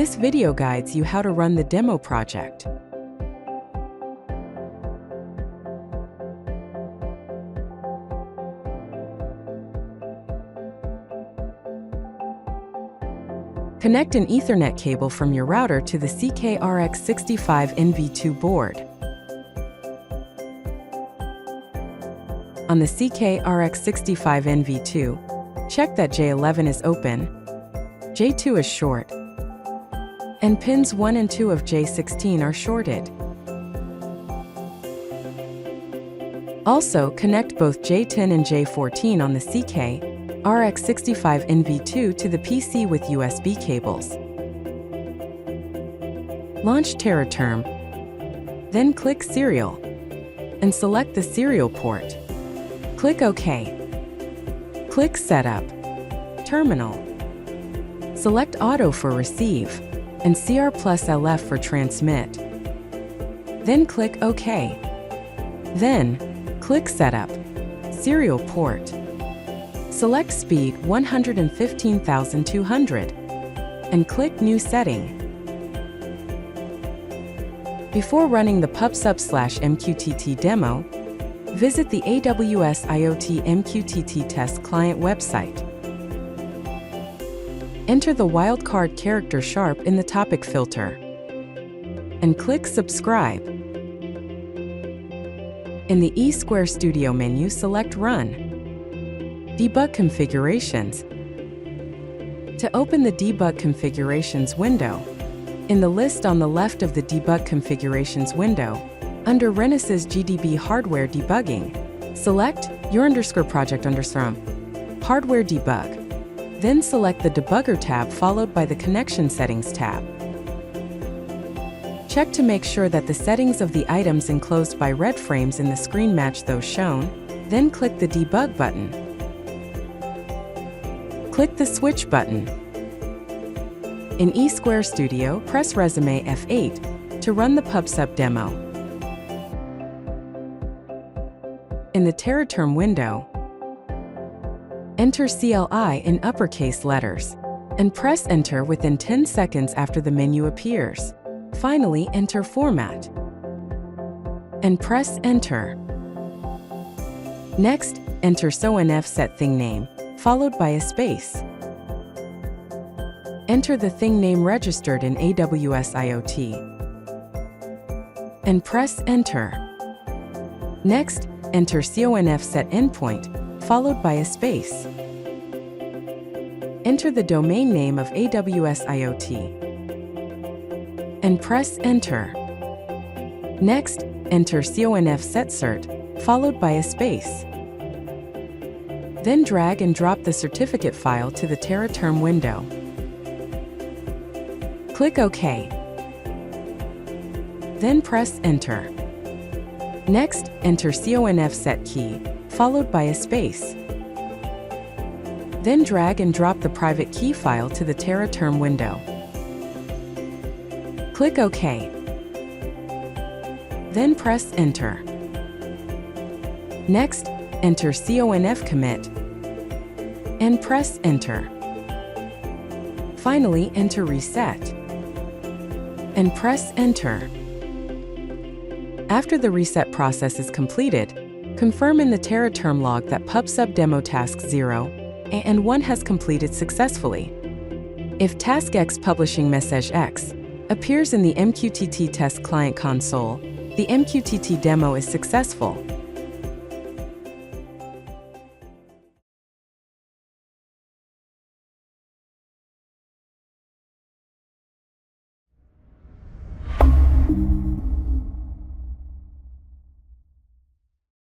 This video guides you how to run the demo project. Connect an Ethernet cable from your router to the CK-RX65N V2 board. On the CK-RX65N V2, check that J11 is open, J2 is short, and pins 1 and 2 of J16 are shorted. Also, connect both J10 and J14 on the CK-RX65N V2 to the PC with USB cables. Launch TerraTerm, then click Serial, and select the serial port. Click OK. Click Setup, Terminal. Select Auto for Receive, and CR+LF for Transmit. Then click OK. Then, click Setup, Serial Port. Select Speed 115,200, and click New Setting. Before running the PubSub/MQTT demo, visit the AWS IoT MQTT test client website. Enter the wildcard character sharp in the topic filter, and click Subscribe. In the eSquare Studio menu, select Run. Debug Configurations. To open the Debug Configurations window, in the list on the left of the Debug Configurations window, under Renesas GDB Hardware Debugging, select your project Hardware Debug. Then select the Debugger tab followed by the Connection Settings tab. Check to make sure that the settings of the items enclosed by red frames in the screen match those shown, then click the Debug button. Click the Switch button. In eSquare Studio, press Resume F8 to run the PubSub demo. In the TerraTerm window, enter CLI in uppercase letters, and press Enter within 10 seconds after the menu appears. Finally, enter Format, and press Enter. Next, enter SONF set thing name, followed by a space. Enter the thing name registered in AWS IoT, and press Enter. Next, enter CONF set endpoint, followed by a space. Enter the domain name of AWS IoT, and press Enter. Next, enter CONF set cert, followed by a space. Then drag and drop the certificate file to the TerraTerm window. Click OK. Then press Enter. Next, enter CONF set key, followed by a space. Then drag and drop the private key file to the TerraTerm window. Click OK. Then press Enter. Next, enter CONF commit, and press Enter. Finally, enter Reset, and press Enter. After the reset process is completed, confirm in the TerraTerm log that PubSub demo task 0 and 1 has completed successfully. If task X publishing message X appears in the MQTT test client console, the MQTT demo is successful.